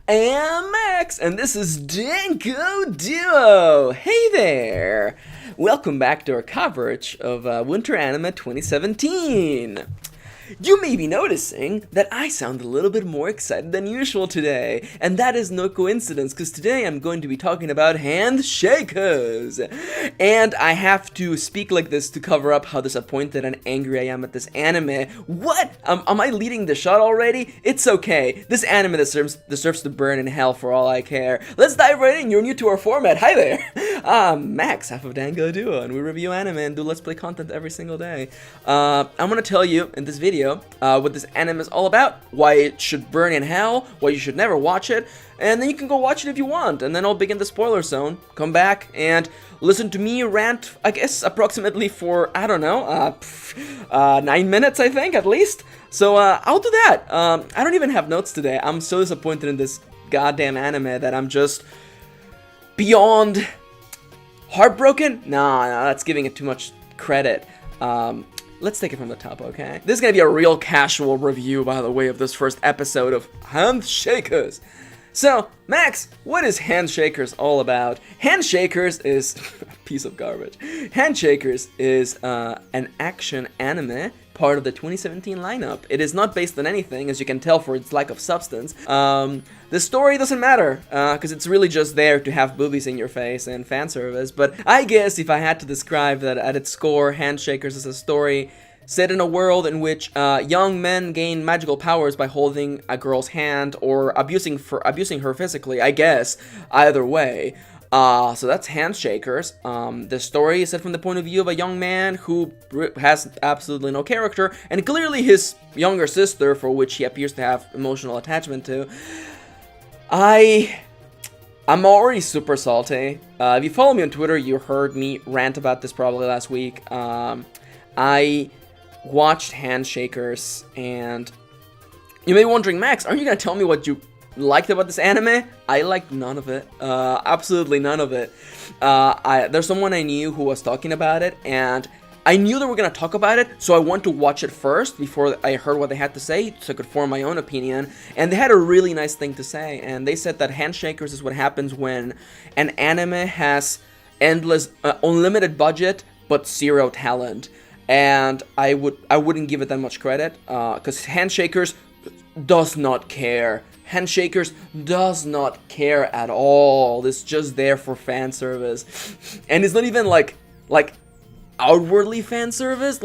am Max, and this is Dango Duo! Hey there! Welcome back to our coverage of Winter Anime 2017! You may be noticing that I sound a little bit more excited than usual today, and that is no coincidence, because today I'm going to be talking about handshakers! And I have to speak like this to cover up how disappointed and angry I am at this anime. What? Am I leading the shot already? It's okay. This anime deserves to burn in hell for all I care. Let's dive right in. You're new to our format. Hi there! I'm Max, half of Dango Duo, and we review anime and do Let's Play content every single day. I'm gonna tell you in this video what this anime is all about, why it should burn in hell, why you should never watch it, and then you can go watch it if you want, and then I'll begin the spoiler zone, come back, and listen to me rant, I guess, approximately for, I don't know, 9 minutes, I think, at least. So, I'll do that. I don't even have notes today. I'm so disappointed in this goddamn anime that I'm just beyond heartbroken? Nah, that's giving it too much credit. Let's take it from the top, okay? This is gonna be a real casual review, by the way, of this first episode of Handshakers. So, Max, what is Handshakers all about? Handshakers is a piece of garbage. Handshakers is an action anime, part of the 2017 lineup. It is not based on anything, as you can tell for its lack of substance. The story doesn't matter, because it's really just there to have boobies in your face and fan service, but I guess if I had to describe that at its core, Handshakers is a story set in a world in which young men gain magical powers by holding a girl's hand or abusing her physically, I guess, either way. So that's Handshakers. The story is set from the point of view of a young man who has absolutely no character, and clearly his younger sister, for which he appears to have emotional attachment to. I'm already super salty. If you follow me on Twitter, you heard me rant about this probably last week. I watched Handshakers, and you may be wondering, Max, aren't you gonna tell me what you liked about this anime? I liked none of it. Absolutely none of it. There's someone I knew who was talking about it, and I knew they were going to talk about it, so I wanted to watch it first before I heard what they had to say, so I could form my own opinion, and they had a really nice thing to say, and they said that Handshakers is what happens when an anime has unlimited budget, but zero talent, and I wouldn't give it that much credit, because Handshakers does not care. Handshakers does not care at all. It's just there for fan service, and it's not even like outwardly fan service.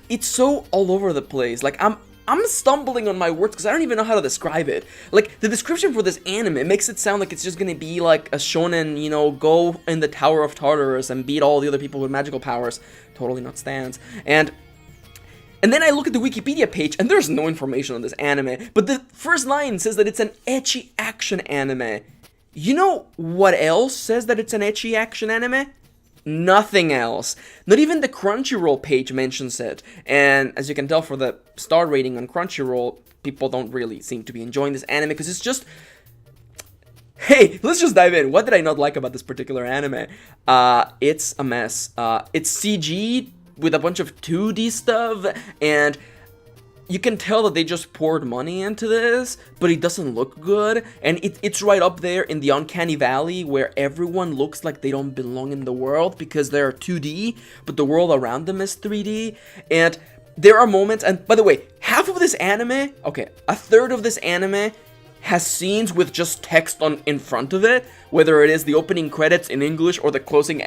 It's so all over the place. Like I'm stumbling on my words because I don't even know how to describe it. Like the description for this anime makes it sound like it's just gonna be like a shonen, you know, go in the Tower of Tartarus and beat all the other people with magical powers. Totally not stands. And then I look at the Wikipedia page, and there's no information on this anime, but the first line says that it's an ecchi action anime. You know what else says that it's an ecchi action anime? Nothing else. Not even the Crunchyroll page mentions it. And as you can tell for the star rating on Crunchyroll, people don't really seem to be enjoying this anime, because it's just... Hey, let's just dive in. What did I not like about this particular anime? It's a mess. It's CG with a bunch of 2D stuff, and you can tell that they just poured money into this, but it doesn't look good, and it's right up there in the uncanny valley where everyone looks like they don't belong in the world because they're 2D, but the world around them is 3D, and there are moments, and by the way, half of this anime, okay, a third of this anime has scenes with just text in front of it, whether it is the opening credits in English or the closing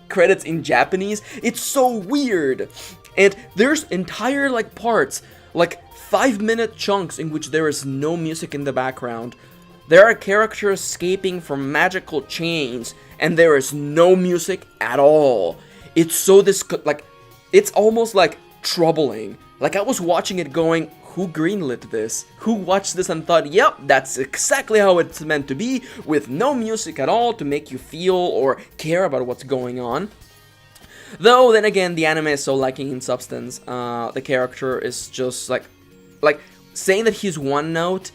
credits in Japanese. It's so weird. And there's entire parts, 5-minute chunks in which there is no music in the background. There are characters escaping from magical chains, and there is no music at all. It's so it's almost troubling. I was watching it going, who greenlit this? Who watched this and thought, yep, that's exactly how it's meant to be, with no music at all to make you feel or care about what's going on? Though, then again, the anime is so lacking in substance. The character is just saying that he's one note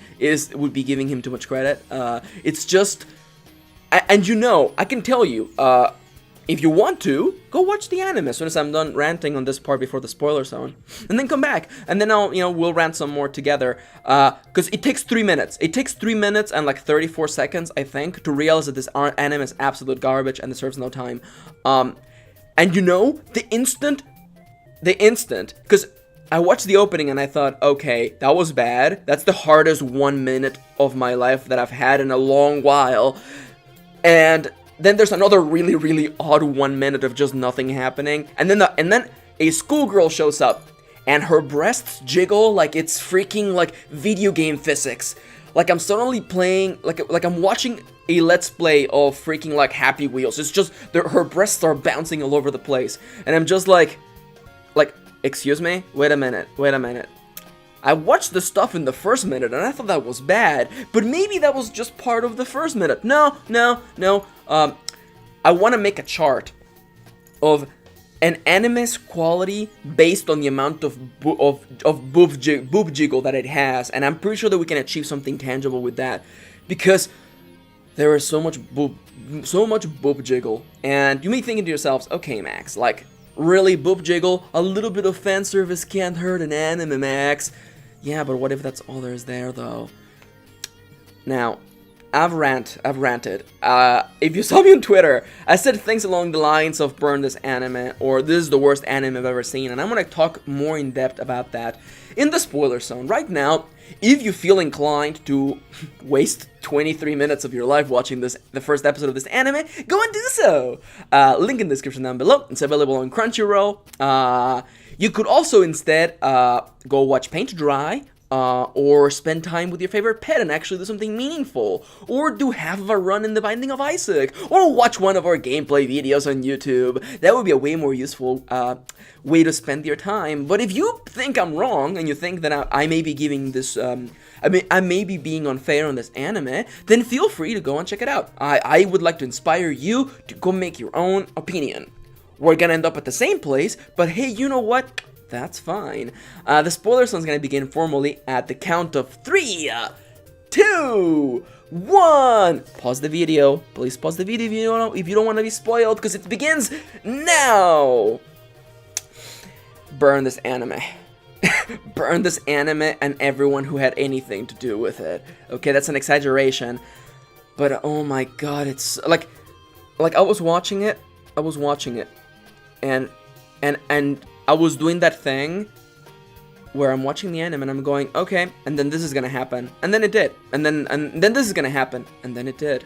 would be giving him too much credit. It's just, and I can tell you, if you want to, go watch the anime as soon as I'm done ranting on this part before the spoiler zone. And then come back. And then we'll rant some more together. Because it takes 3 minutes. It takes 3 minutes and like 34 seconds, I think, to realize that this anime is absolute garbage and deserves no time. And the instant, because I watched the opening and I thought, okay, that was bad. That's the hardest 1 minute of my life that I've had in a long while. And then there's another really, really odd 1 minute of just nothing happening. And then a schoolgirl shows up and her breasts jiggle like it's freaking like video game physics. Like I'm suddenly playing, like I'm watching a let's play of freaking like Happy Wheels. It's just, her breasts are bouncing all over the place. And I'm just like, excuse me? Wait a minute. I watched the stuff in the first minute and I thought that was bad, but maybe that was just part of the first minute. No. I want to make a chart of an anime's quality based on the amount of boob jiggle that it has, and I'm pretty sure that we can achieve something tangible with that, because there is so much boob jiggle, and you may think to yourselves, okay, Max, like, really, boob jiggle? A little bit of fan service can't hurt an anime, Max. Yeah, but what if that's all there is there, though? Now, I've ranted. If you saw me on Twitter, I said things along the lines of burn this anime, or this is the worst anime I've ever seen, and I'm gonna talk more in depth about that in the spoiler zone. Right now, if you feel inclined to waste 23 minutes of your life watching the first episode of this anime, go and do so! Link in the description down below. It's available on Crunchyroll. You could also instead go watch paint dry, or spend time with your favorite pet and actually do something meaningful, or do half of a run in The Binding of Isaac, or watch one of our gameplay videos on YouTube. That would be a way more useful way to spend your time. But if you think I'm wrong, and you think that I may be giving this, I may be being unfair on this anime, then feel free to go and check it out. I would like to inspire you to go make your own opinion. We're gonna end up at the same place, but hey, you know what? That's fine. The spoiler zone is going to begin formally at the count of 3, 2, 1. Pause the video. Please pause the video if you don't want to be spoiled, because it begins now. Burn this anime. Burn this anime and everyone who had anything to do with it. Okay, that's an exaggeration, but oh my god, it's like I was watching it, and I was doing that thing where I'm watching the anime and I'm going, okay, and then this is gonna happen, and then it did, and then this is gonna happen, and then it did.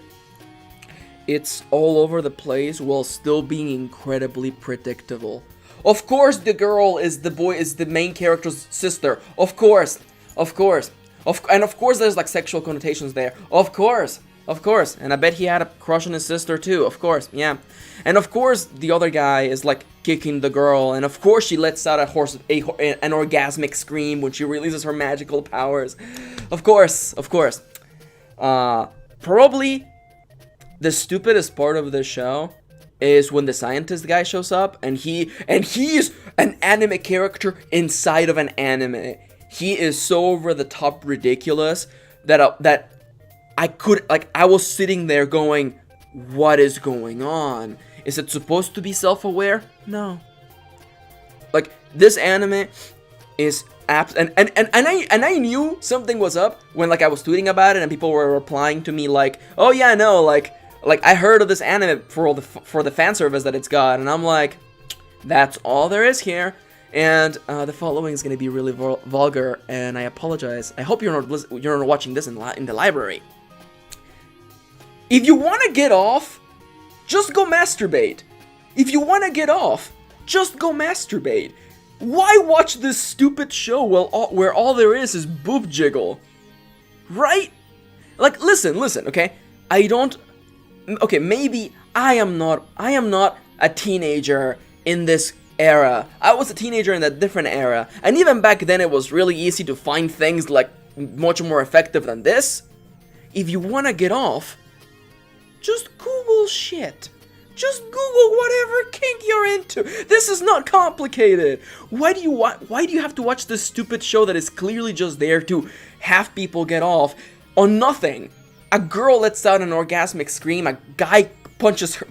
It's all over the place while still being incredibly predictable. Of course the girl is the main character's sister. Of course. And of course there's like sexual connotations there. Of course. And I bet he had a crush on his sister too. Of course, yeah. And of course the other guy is like kicking the girl, and of course she lets out an orgasmic scream when she releases her magical powers. Of course. Probably the stupidest part of this show is when the scientist guy shows up, and he's an anime character inside of an anime. He is so over the top ridiculous that I was sitting there going, what is going on? Is it supposed to be self-aware? No. Like, this anime is and I knew something was up when like I was tweeting about it and people were replying to me like, oh yeah, no, like I heard of this anime for the fan service that it's got, and I'm like, that's all there is here. And the following is going to be really vulgar, and I apologize. I hope you're not watching this in the library. If you want to get off, just go masturbate. If you want to get off, just go masturbate. Why watch this stupid show where all there is boob jiggle? Right? Like, listen, okay? Okay, maybe I am not a teenager in this era. I was a teenager in a different era, and even back then it was really easy to find things like much more effective than this. If you want to get off, just Google shit. Just Google whatever kink you're into. This is not complicated. Why do you have to watch this stupid show that is clearly just there to have people get off on nothing? A girl lets out an orgasmic scream, a guy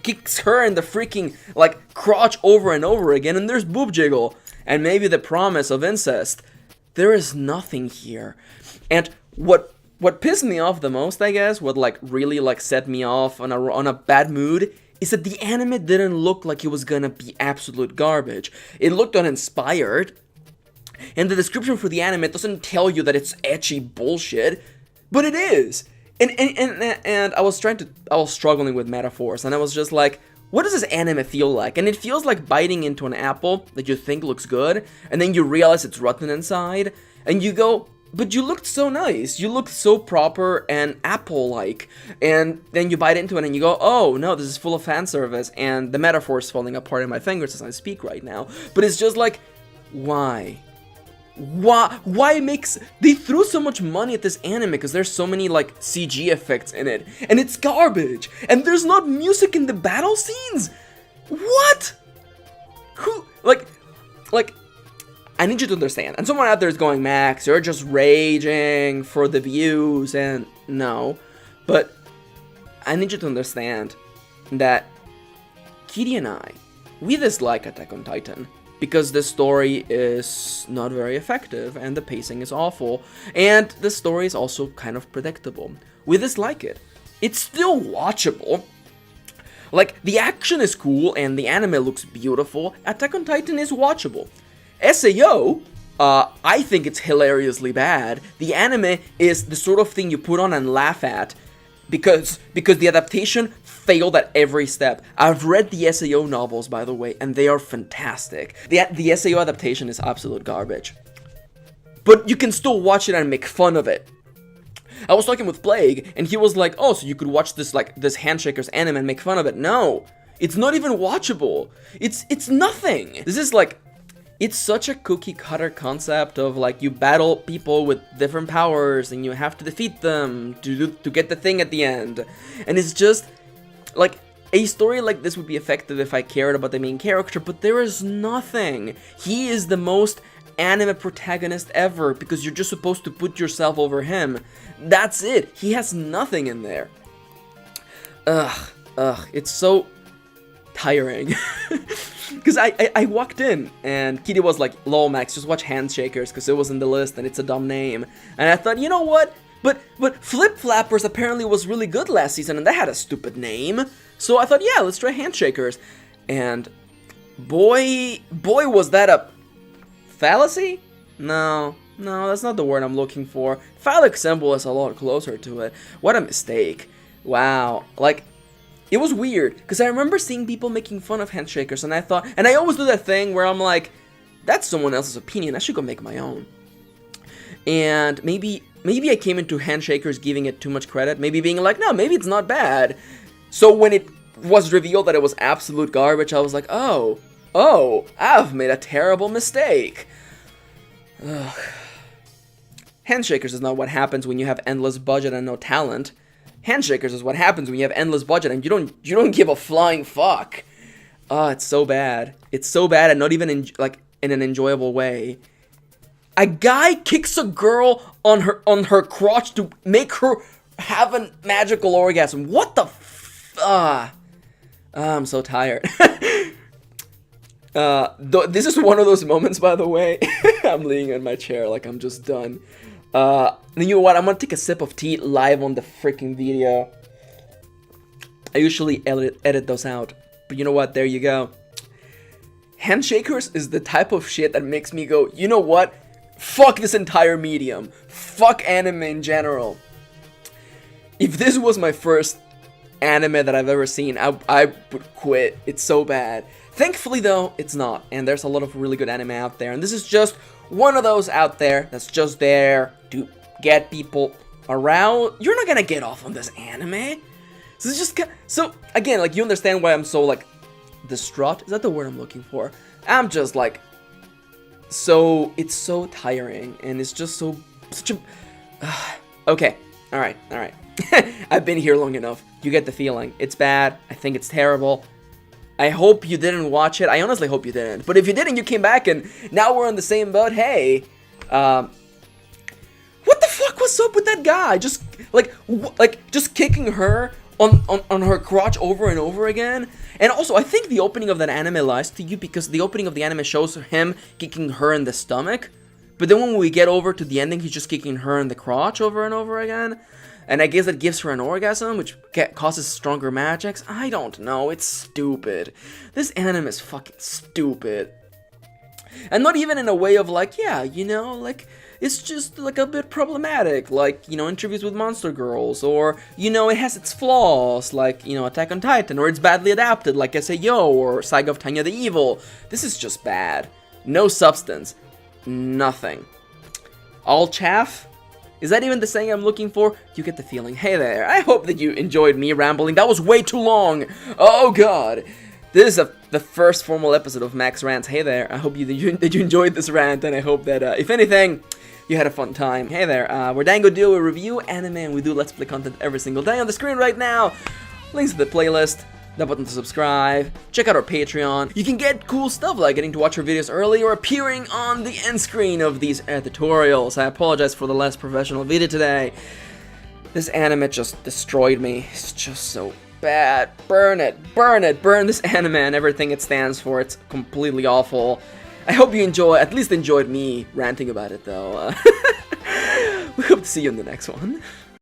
kicks her in the freaking, like, crotch over and over again, and there's boob jiggle. And maybe the promise of incest. There is nothing here. And what pissed me off the most, I guess, what, like, really, like, set me off on a bad mood, is that the anime didn't look like it was gonna be absolute garbage. It looked uninspired. And the description for the anime doesn't tell you that it's ecchi bullshit, but it is. And I was struggling with metaphors, and I was just like, what does this anime feel like? And it feels like biting into an apple that you think looks good, and then you realize it's rotten inside, and you go, but you looked so nice, you looked so proper and apple-like, and then you bite into it and you go, oh no, this is full of fan service, and the metaphor is falling apart in my fingers as I speak right now. But it's just like, why? Why they threw so much money at this anime because there's so many, like, CG effects in it, and it's garbage, and there's not music in the battle scenes. What? Who, like, I need you to understand, and someone out there is going, Max, you're just raging for the views, and no, but I need you to understand that Kitty and I, we dislike Attack on Titan, because the story is not very effective, and the pacing is awful, and the story is also kind of predictable. We dislike it. It's still watchable. Like, the action is cool, and the anime looks beautiful. Attack on Titan is watchable. SAO, I think it's hilariously bad. The anime is the sort of thing you put on and laugh at, because the adaptation failed at every step. I've read the SAO novels, by the way, and they are fantastic. The SAO adaptation is absolute garbage. But you can still watch it and make fun of it. I was talking with Plague, and he was like, oh, so you could watch this, like, this Handshakers anime and make fun of it. No, it's not even watchable. It's nothing. This is like, it's such a cookie cutter concept of, like, you battle people with different powers and you have to defeat them to get the thing at the end. And it's just, like, a story like this would be effective if I cared about the main character, but there is nothing. He is the most anime protagonist ever because you're just supposed to put yourself over him. That's it. He has nothing in there. It's so tiring. Because I walked in and Kitty was like, lol Max, just watch Handshakers because it was in the list and it's a dumb name. And I thought, you know what? But Flip Flappers apparently was really good last season and that had a stupid name. So I thought, yeah, let's try Handshakers. And boy was that a fallacy? No, that's not the word I'm looking for. Phallic symbol is a lot closer to it. What a mistake. Wow. Like, it was weird, because I remember seeing people making fun of Handshakers, and I thought, and I always do that thing where I'm like, that's someone else's opinion, I should go make my own. And maybe I came into Handshakers giving it too much credit, maybe being like, no, maybe it's not bad. So when it was revealed that it was absolute garbage, I was like, oh, I've made a terrible mistake. Ugh. Handshakers is not what happens when you have endless budget and no talent. Handshakers is what happens when you have endless budget and you don't give a flying fuck. Oh, it's so bad. It's so bad and not even in an enjoyable way. A guy kicks a girl on her crotch to make her have a magical orgasm. What the I'm so tired. This is one of those moments, by the way. I'm leaning in my chair like I'm just done. You know what? I'm gonna take a sip of tea live on the freaking video. I usually edit those out, but you know what? There you go. Handshakers is the type of shit that makes me go, you know what? Fuck this entire medium. Fuck anime in general. If this was my first anime that I've ever seen, I would quit. It's so bad. Thankfully, though, it's not, and there's a lot of really good anime out there, and this is just one of those out there that's just there to get people around. You're not gonna get off on this anime. So it's just so again, like, you understand why I'm so, like, distraught. Is that the word I'm looking for? I'm just like, so it's so tiring, and it's just such a. Okay, all right. I've been here long enough. You get the feeling. It's bad. I think it's terrible. I hope you didn't watch it. I honestly hope you didn't. But if you didn't, you came back and now we're on the same boat. Hey, what the fuck was up with that guy? Just just kicking her on her crotch over and over again. And also, I think the opening of that anime lies to you, because the opening of the anime shows him kicking her in the stomach. But then when we get over to the ending, he's just kicking her in the crotch over and over again. And I guess that gives her an orgasm, which causes stronger magics. I don't know, it's stupid. This anime is fucking stupid. And not even in a way of like, yeah, you know, like, it's just like a bit problematic, like, you know, Interviews with Monster Girls, or, you know, it has its flaws, like, you know, Attack on Titan, or it's badly adapted, like S.A.O. or Saga of Tanya the Evil. This is just bad. No substance. Nothing. All chaff? Is that even the saying I'm looking for? You get the feeling. Hey there, I hope that you enjoyed me rambling. That was way too long. Oh god. This is the first formal episode of Max Rants. Hey there, I hope that you enjoyed this rant, and I hope that, if anything, you had a fun time. Hey there, we're Dango Duo, we review anime, and we do Let's Play content every single day on the screen right now. Links to the playlist, the button to subscribe, check out our Patreon. You can get cool stuff like getting to watch our videos early or appearing on the end screen of these tutorials. I apologize for the less professional video today. This anime just destroyed me. It's just so bad. Burn it, burn it, burn this anime and everything it stands for. It's completely awful. I hope you at least enjoyed me ranting about it though. We hope to see you in the next one.